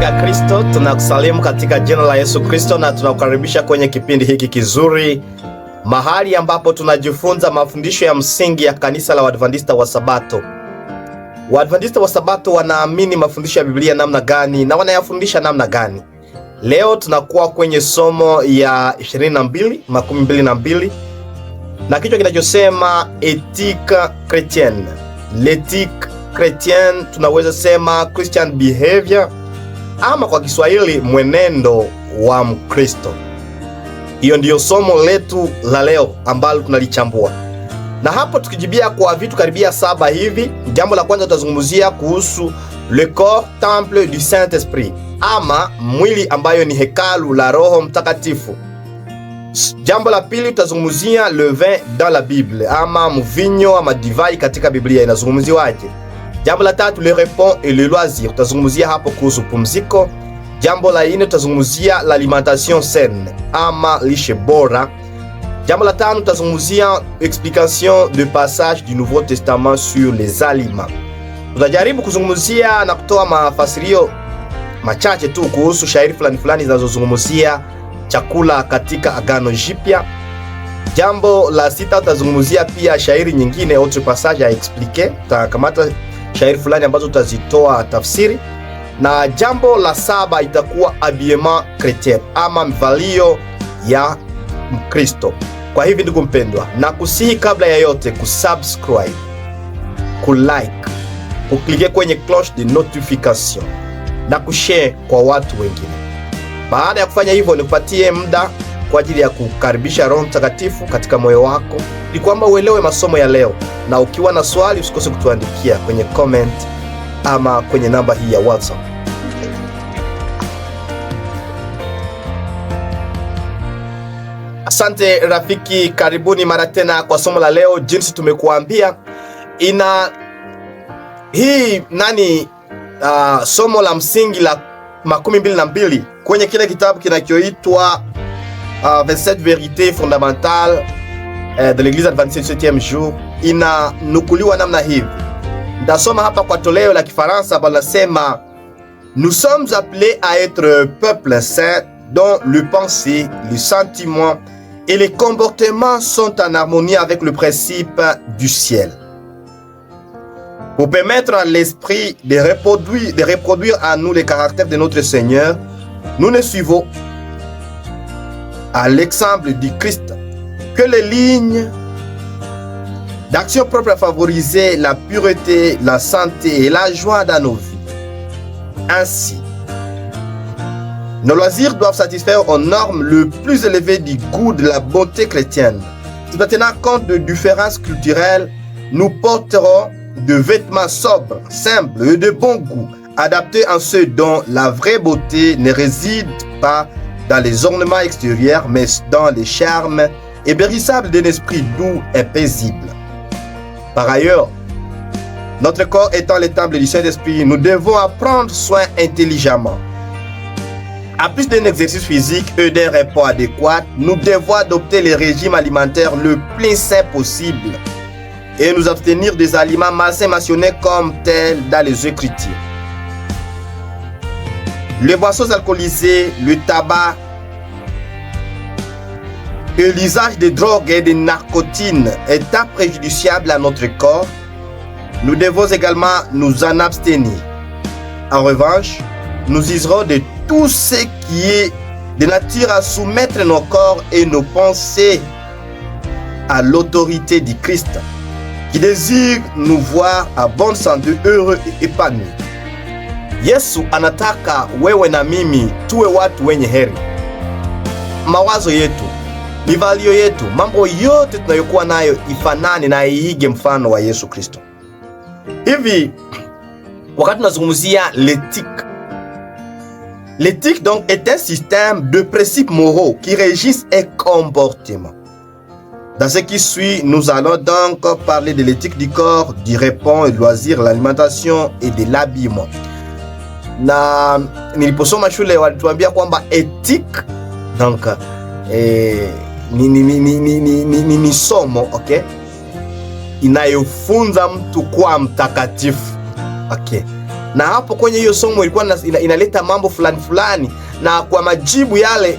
Mpinga Kristo, tunakusalimu katika jina la Yesu Kristo na tunakukaribisha kwenye kipindi hiki kizuri, mahali ambapo tunajifunza mafundisho ya msingi ya kanisa la Waadventista wa Sabato. Waadventista wa Sabato wanaamini mafundisho ya Biblia namna gani na wanayafundisha namna gani? Leo tunakuwa kwenye somo ya 22 na kichwa kinachosema Ethique Chrétienne. L'Ethique Chrétienne, tunaweza sema Christian behavior, ama kwa Kiswahili mwenendo wa Mkristo. Hiyo ndiyo somo letu la leo ambalo tunalichambua, na hapo tukijibia kwa vitu karibia 7 hivi. Jambo la kwanza tutazungumzia kuhusu le corps temple du Saint-Esprit, ama mwili ambayo ni hekalu la Roho Mtakatifu. Jambo la pili tutazungumzia le vin dans la Bible, ama mvinyo ama divai katika Biblia inazungumziwaje. Jambo la tatu le repos et le loisir, tutazungumzia hapo kuhusu pumziko. Jambo la 4 tutazungumzia l'alimentation saine, ama lishe bora. Jambo la 5 tutazungumzia explication de passage du Nouveau Testament sur les aliments. Tutajaribu kuzungumzia na kutoa mafasirio machache tu kuhusu shairi fulani zinazozungumzia chakula katika Agano Jipya. Jambo la 6 tutazungumzia pia shairi nyingine, autre passage à expliquer. Tutakamata shairi fulani ambazo tutazitoa tafsiri. Na jambo la 7 itakuwa habillement chrétien, ama mvalio ya Mkristo. Kwa hivi ndugu mpendwa, na kusihi kabla ya yote kusubscribe, kulike, kuklike kwenye cloche de notification na kushare kwa watu wengine. Baada ya kufanya hivyo, nikupatie muda kwa ajili ya kukaribisha Roho Mtakatifu katika moyo wako ili kwamba uelewe masomo ya leo. Na ukiwa na swali usikose kutuandikia kwenye comment ama kwenye namba hii ya WhatsApp. Asante rafiki, karibuni mara tena kwa somo la leo. Jinsi tumekuambia somo la msingi la 22 kwenye kile kitabu kinachoitwa 27 vérités fondamentales de l'Église adventiste du 7e jour, inanukuliwa namna hivi. Ndasoma hapa kwa toleo la Kifaransa, banasema nous sommes appelés à être peuple saint dont le pensée, le sentiment et les comportements sont en harmonie avec le principe du ciel. Pour permettre à l'esprit de reproduire en nous les caractères de notre Seigneur, nous ne suivons à l'exemple du Christ que les lignes d'action propres à favoriser la pureté, la santé et la joie dans nos vies. Ainsi, nos loisirs doivent satisfaire aux normes les plus élevées du goût de la bonté chrétienne. Tout en tenant compte de différences culturelles, nous porterons de vêtements sobres, simples et de bon goût, adaptés en ce dont la vraie beauté ne réside pas dans les ornements extérieurs, mais dans les charmes ébérissables d'un esprit doux et paisible. Par ailleurs, notre corps étant le temple du Saint-Esprit, nous devons en prendre soin intelligemment. En plus d'un exercice physique et d'un repos adéquat, nous devons adopter le régime alimentaire le plus sain possible et nous abstenir des aliments malsains mentionnés comme tels dans les Écritures. Les boissons alcoolisées, le tabac et l'usage de drogues et de narcotines étant préjudiciables à notre corps, nous devons également nous en abstenir. En revanche, nous userons de tout ce qui est de nature à soumettre nos corps et nos pensées à l'autorité du Christ, qui désire nous voir à bonne santé, heureux et épanouis. Yesu anataka wewe na mimi tuwe watu wenye heri. Mawazo yetu, mivalio yetu, mambo yote tunayokuwa nayo ifanane na iige mfano wa Yesu Kristo. Hivi wakati tunazungumzia l'éthique donc est un système de principes moraux qui régissent un comportement. Dans ce qui suit, nous allons donc parler de l'éthique du corps, du repos et du loisir, l'alimentation et de l'habillement. Na niliposoma shule walituambia kwamba ethique donc ni somo, okay, inayofunza mtu kuwa mtakatifu, okay. na hapo kwenye hiyo somo ilikuwa inaleta mambo fulani fulani, na kwa majibu yale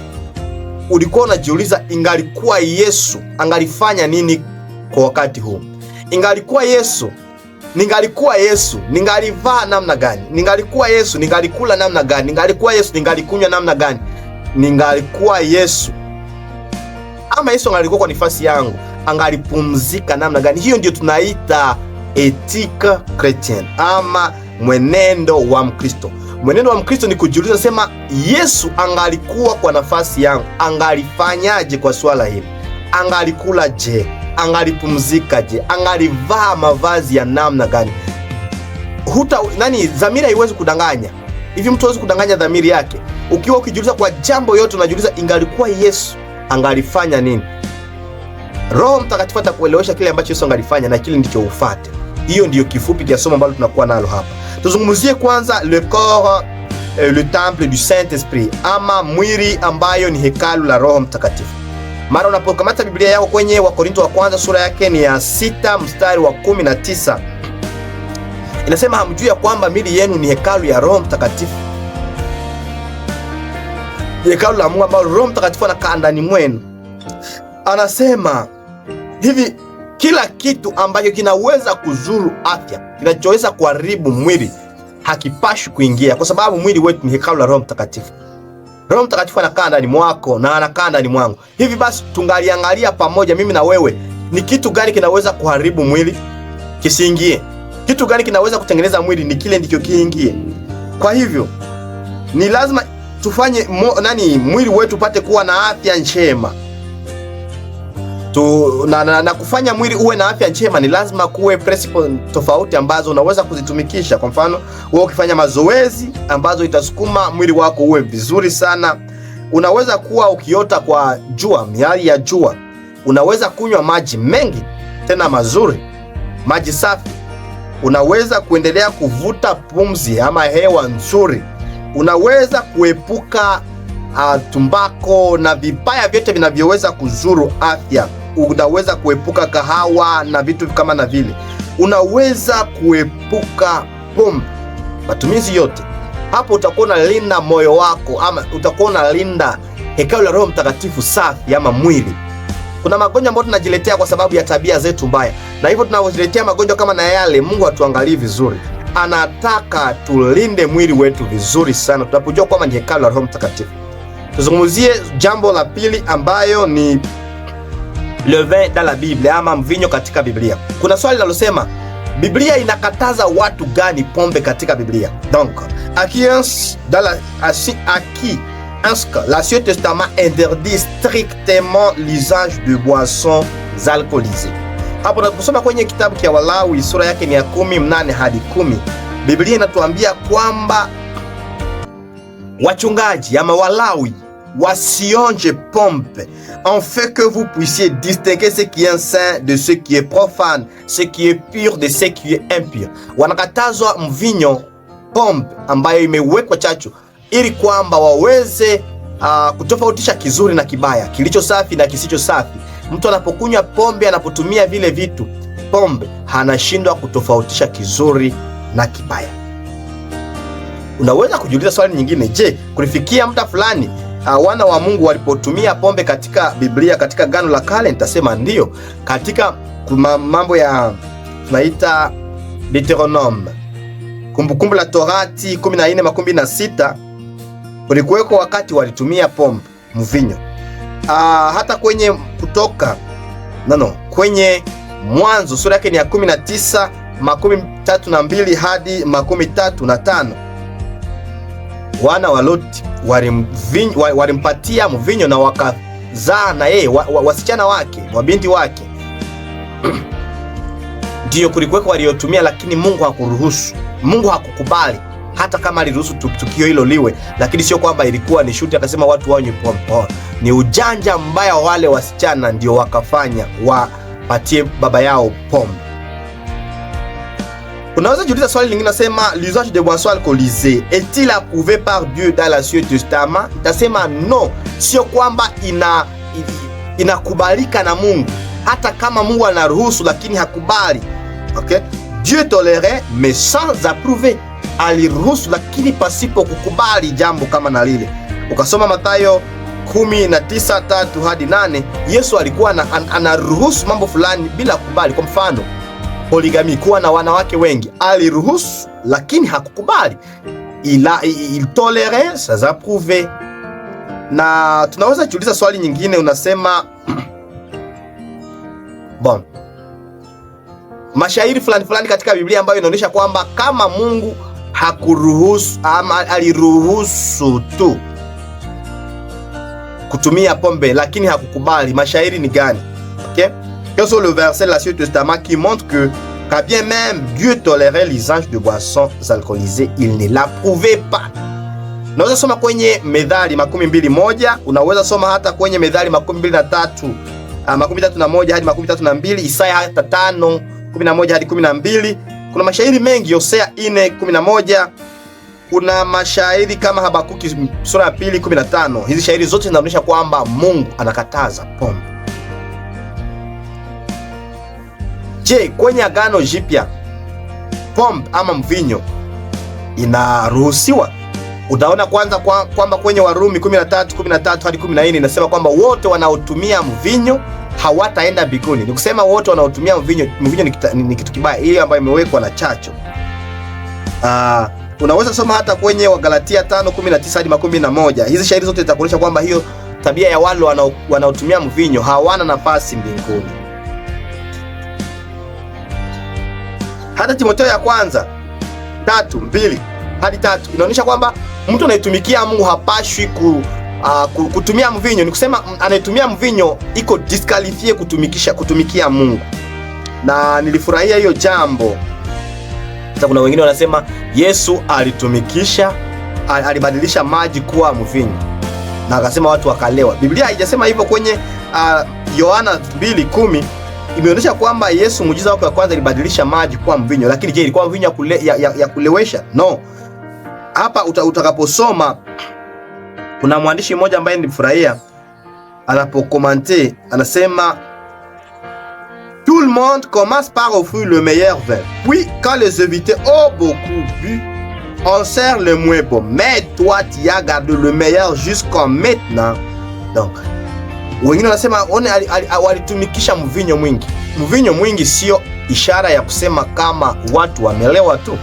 ulikuwa unajiuliza, ingalikuwa Yesu angalifanya nini kwa wakati huu? Ingalikuwa Yesu, ningalivaa namna gani? Ningalikuwa Yesu, ningalikula namna gani? Ningalikuwa Yesu, ningalikunywa namna gani? Ningalikuwa Yesu, ama Yesu angalikuwa kwa nafasi yangu, angalipumzika namna gani? Hiyo ndio tunaita ethique chrétienne ama mwenendo wa Mkristo. Mwenendo wa Mkristo ni kujiuliza, sema Yesu angalikuwa kwa nafasi yangu, angalifanyaje kwa swala hili? Angalikula je? Angalipumzika je? Angalivaa mavazi ya namna gani? Dhamiri haiwezi kudanganya. Hivi mtu hawezi kudanganya dhamiri yake. Ukiwa ukijiuliza kwa jambo yote unajiuliza, ingalikuwa Yesu angalifanya nini? Roho Mtakatifu atakuelewesha kile ambacho Yesu angalifanya na kile ndicho ufuate. Hiyo ndiyo kifupi cha somo ambalo tunakuwa nalo hapa. Tuzungumzie kwanza le corps, le temple du Saint-Esprit, ama mwili ambayo ni hekalu la Roho Mtakatifu. Mara unapokamata Biblia yako kwenye Wakorintho wa kwanza sura yake ni ya 6 mstari wa 19, inasema, hamjui ya kwamba miili yenu ni hekalu ya Roho Mtakatifu? Hekalu la Mungu ambalo Roho Mtakatifu anakaa ndani mwenu. Anasema hivi, kila kitu ambacho kinaweza kuzuru afya, kinachoweza kuharibu mwili hakipashi kuingia, kwa sababu mwili wetu ni hekalu la Roho Mtakatifu. Roho Mtakatifu anakaa ndani mwako na anakaa ndani mwangu. Hivi basi tungaliangalia pamoja, mimi na wewe, ni kitu gani kinaweza kuharibu mwili kisiingie? Kitu gani kinaweza kutengeneza mwili? Ni kile ndicho kiingie. Kwa hivyo ni lazima tufanye mwili wetu upate kuwa na afya njema. Na kufanya mwili uwe na afya njema ni lazima kuwe principle tofauti ambazo unaweza kuzitumikisha. Kwa mfano, wewe ukifanya mazoezi ambazo itasukuma mwili wako uwe vizuri sana. Unaweza kuwa ukiota kwa jua, miali ya jua. Unaweza kunywa maji mengi tena mazuri, maji safi. Unaweza kuendelea kuvuta pumzi ama hewa nzuri. Unaweza kuepuka tumbako na vibaya vyote vinavyoweza kuzuru afya. Unaweza kuepuka kahawa na vitu kama na vile. Unaweza kuepuka pombe, matumizi yote. Hapo utakuwa unalinda moyo wako, ama utakuwa unalinda hekalu la Roho Mtakatifu safi ama mwili. Kuna magonjwa ambayo tunajiletea kwa sababu ya tabia zetu mbaya, na hivyo tunajiletea magonjwa kama na yale. Mungu atuangalie vizuri, anataka tulinde mwili wetu vizuri sana tunapojua kwamba ni hekalu la Roho Mtakatifu. Tuzungumzie jambo la pili ambayo ni le vin dans la Bible, ama mvinyo katika Biblia. Kuna swali linalosema, Biblia inakataza watu gani pombe katika Biblia? Donc, l'Ancien Testament interdit strictement l'usage de boissons alcoolisées. Hapo tunaposoma kwenye kitabu cha Walawi sura yake ni ya 18 hadi 10, Biblia inatuambia kwamba wachungaji ama Walawi wasionje pombe, en fait que vous puissiez distinguer ce qui est saint de ce qui est profane, ce qui est pur de ce qui est impur. Wanakatazwa mvinyo, pombe ambayo imewekwa chachu, ili kwamba waweze kutofautisha kizuri na kibaya, kilicho safi na kisicho safi. Mtu anapokunywa pombe, anapotumia vile vitu pombe, hanashindwa kutofautisha kizuri na kibaya. Unaweza kujiuliza swali nyingine, je, kulifikia muda fulani wana wa Mungu walipotumia pombe katika Biblia, katika Agano la Kale? Nitasema ndio. Katika mambo ya tunaita Deuteronome, Kumbukumbu la Torati 14:16, kulikuweko wakati walitumia pombe, mvinyo. Hata kwenye Kutoka kwenye Mwanzo sura yake ni ya 19:32 hadi 35, wana wa Loti walimpatia mvinyo na wakazaa na yeye wasichana wake, mabinti wake. Ndiyo kulikuweko waliotumia, lakini Mungu hakuruhusu. Mungu hakukubali, hata kama aliruhusu tukio hilo liwe, lakini sio kwamba ilikuwa ni shuti akasema watu wanywe pombe. Ni ujanja mbaya wale wasichana ndio wakafanya wapatie baba yao pombe. Unaweza jiuliza swali lingine, nasema l'usage de boissons alcoolisées est-il approuvé par Dieu dans l'Ancien Testament? Nitasema no, sio kwamba inakubalika na Mungu. Hata kama Mungu anaruhusu, lakini hakubali. Okay? Dieu tolérait mais sans approuver. aliruhusu, lakini pasipo kukubali jambo kama na lile. Ukasoma Mathayo 19:3 hadi 8, Yesu alikuwa anaruhusu mambo fulani bila kukubali. Kwa mfano, poligami, kuwa na wanawake wengi, aliruhusu lakini hakukubali. Il tolere sans approuver. Na tunaweza kuuliza swali nyingine, unasema bon, mashairi fulani katika Biblia ambayo inaonyesha kwamba kama Mungu hakuruhusu ama aliruhusu tu kutumia pombe lakini hakukubali, mashairi ni gani? OK? Quels sont le verset de l'Ancien Testament qui montre que quand bien même Dieu tolérait l'usage de boissons alcoolisées, il ne l'approuvait pas. Unaweza soma kwenye Methali 22:1, unaweza soma hata kwenye Methali 22:3, 31 hadi 32, Isaya hata 5:11 hadi 12. Kuna mashairi mengi, Hosea 4:11. Kuna mashairi kama Habakuki sura ya 2:15. Hizi shairi zote zinaonyesha kwamba Mungu anakataza pombe. Je, kwenye Agano Jipya pombe ama mvinyo inaruhusiwa? Utaona kwanza kwamba kwenye Warumi 13:13 hadi 14 inasema kwamba wote wanaotumia mvinyo hawataenda mbinguni. Ni kusema wote wanaotumia mvinyo ni kitu kibaya, ile ambayo imewekwa na chacho. Unaweza soma hata kwenye Wagalatia 5:19 hadi 11. Hizi shairi zote zitakuonyesha kwamba hiyo tabia ya wale wanaotumia mvinyo hawana nafasi mbinguni. Hata Timotheo ya kwanza 3:2 hadi 3 inaonyesha kwamba mtu anayetumikia Mungu hapashwi kutumia mvinyo. Ni kusema anayetumia mvinyo iko disqualifie kutumikia Mungu. Na nilifurahia hiyo jambo. Sasa kuna wengine wanasema Yesu alibadilisha maji kuwa mvinyo na akasema watu wakalewa. Biblia haijasema hivyo. Kwenye Yohana 2:10 imeonyesha kwamba Yesu muujiza wake wa kwanza alibadilisha maji kuwa mvinyo. Lakini je, ilikuwa mvinyo ya kulewesha? No. Hapa utakaposoma kuna mwandishi mmoja ambaye nilifurahia anapokomante, anasema tout le monde commence par offrir le meilleur vin. Puis quand les invités ont beaucoup bu, on sert le moins bon. Mais toi tu as gardé le meilleur jusqu'à maintenant. Donc wengine wanasema walitumikisha mvinyo mwingi. Mvinyo mwingi sio ishara ya kusema kama watu wamelewa tu.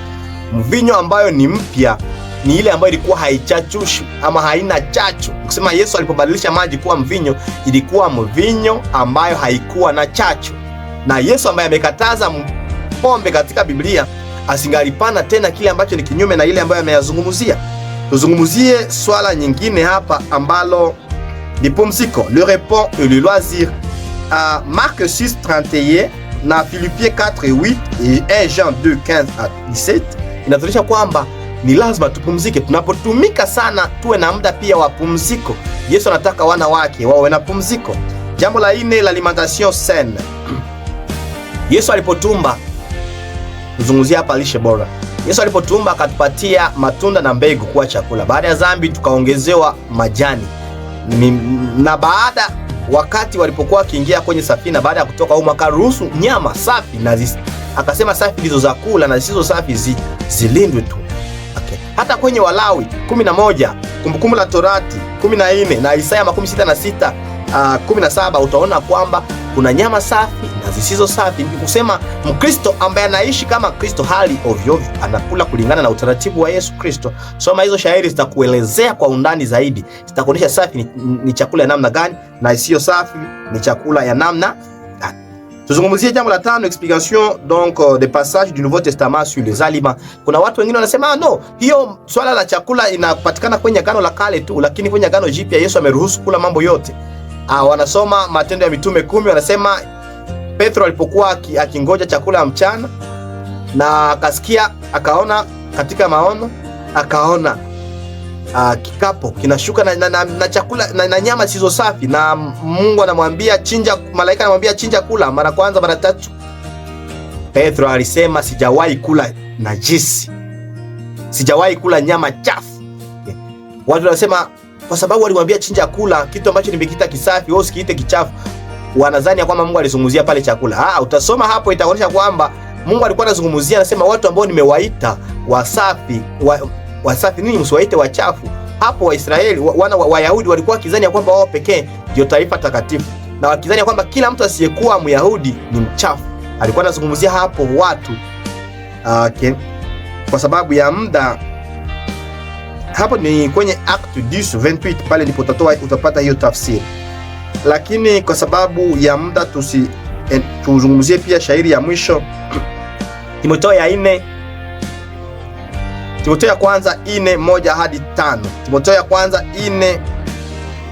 Mvinyo ambayo ni mpya ni ile ambayo ilikuwa haichachushi ama haina chachu. Kusema Yesu alipobadilisha maji kuwa mvinyo, ilikuwa mvinyo ambayo haikuwa na chachu. Na Yesu ambaye amekataza pombe katika Biblia asingalipana tena kile ambacho ni kinyume na ile ambayo ameyazungumzia. Tuzungumzie swala nyingine hapa ambalo ni pumziko, le repos et le loisir. Marc 6:31 na Philippiens 4:8 et 1 Jean 2:15 à 17 inatuonyesha kwamba ni lazima tupumzike. Tunapotumika sana tuwe na muda pia wa pumziko. Yesu anataka wana wake wawe na pumziko. Jambo la 4, l'alimentation saine. Yesu alipotumba, tuzungumzia hapa lishe bora. Yesu alipotumba akatupatia matunda na mbegu kuwa chakula. Baada ya dhambi tukaongezewa majani. Na wakati walipokuwa wakiingia kwenye safina, baada ya kutoka huko akaruhusu nyama safi na akasema safi ndizo za kula na zisizo safi zilindwe tu. Okay. Hata kwenye Walawi 11, Kumbukumbu la Torati 14 na Isaya 66:17 utaona kwamba kuna nyama safi na zisizo safi. Ni kusema Mkristo ambaye anaishi kama Kristo hali ovyo anakula kulingana na utaratibu wa Yesu Kristo. Soma hizo shairi zitakuelezea kwa undani zaidi. Zitakuonyesha safi ni chakula ya namna gani na isiyo safi ni chakula ya namna gani. Tuzungumzie jambo la 5, explication donc des passages du Nouveau Testament sur les aliments. Kuna watu wengine wanasema no, hiyo swala la chakula inapatikana kwenye Agano la Kale tu, lakini kwenye Agano Jipya Yesu ameruhusu kula mambo yote. Wanasoma Matendo ya Mitume 10, wanasema Petro alipokuwa akingoja chakula ya mchana na akasikia, akaona katika maono, akaona kikapo kinashuka na chakula na nyama zisizo safi, na Mungu anamwambia chinja, malaika anamwambia chinja, kula mara kwanza mara tatu. Petro alisema sijawahi kula najisi, sijawahi kula nyama chafu. Watu wanasema kwa sababu alimwambia chinja, kula kitu ambacho nimekita kisafi, wewe usikiite kichafu, wanadhani kwamba Mungu alizungumzia pale chakula. Utasoma hapo itaonyesha kwamba Mungu alikuwa anazungumzia, anasema watu ambao nimewaita wasafi, wasafi nini, msiwaite wachafu. Hapo Waisraeli wana Wayahudi walikuwa wakizania kwamba wao pekee ndio taifa takatifu, na wakizania kwamba kila mtu asiyekuwa Myahudi ni mchafu. Alikuwa anazungumzia hapo watu okay. Kwa sababu ya muda, hapo ni kwenye Acte 10:28 pale ndipo utapata hiyo tafsiri, lakini kwa sababu ya muda tuzungumzie pia shairi ya mwisho Timotheo ya kwanza 4:1-5. Timotheo ya kwanza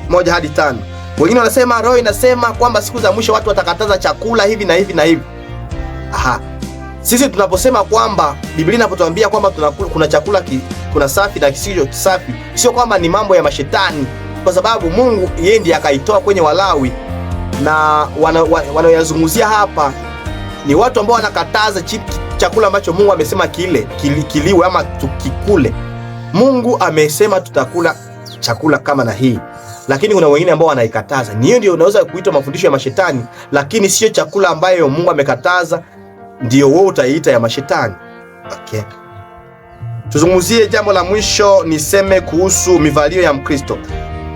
4:1-5. Wengine wanasema roho inasema kwamba siku za mwisho watu watakataza chakula hivi na hivi na hivi. Aha. Sisi tunaposema kwamba Biblia inapotuambia kwamba kuna chakula kuna safi na kisicho safi, sio kwamba ni mambo ya mashetani, kwa sababu Mungu yeye ndiye akaitoa kwenye Walawi, na wanaoyazungumzia hapa ni watu ambao wanakataza chakula ambacho Mungu amesema kiliwe ama tukikule. Mungu amesema tutakula chakula kama na hii, lakini kuna wengine ambao wanaikataza. Ni hiyo ndio unaweza kuitwa mafundisho ya mashetani, lakini sio chakula ambayo Mungu amekataza ndio wewe utaiita ya mashetani. Okay. Tuzungumzie jambo la mwisho, niseme kuhusu mivalio ya Mkristo.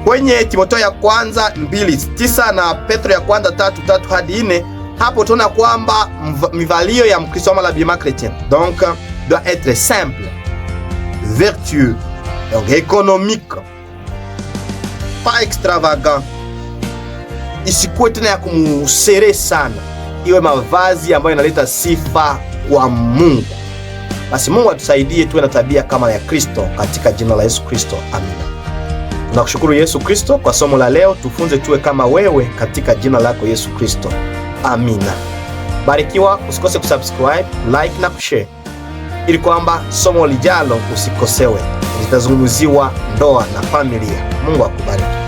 Kwenye Timotheo ya kwanza 2:9 na Petro ya kwanza 3:3-4, hapo tunaona kwamba mivalio ya Mkristo ama l'habillement chrétien donc doit être simple, vertueux, donc économique, pas extravagant. Isikuwe tena ya kumusere sana, iwe mavazi ambayo inaleta sifa kwa Mungu. Basi Mungu atusaidie tuwe na tabia kama ya Kristo katika jina la Yesu Kristo. Amina. Tunakushukuru Yesu Kristo kwa somo la leo, tufunze tuwe kama wewe katika jina lako Yesu Kristo. Amina. Barikiwa, usikose kusubscribe, like na kushare ili kwamba somo lijalo usikosewe. Litazungumziwa ndoa na familia. Mungu akubariki.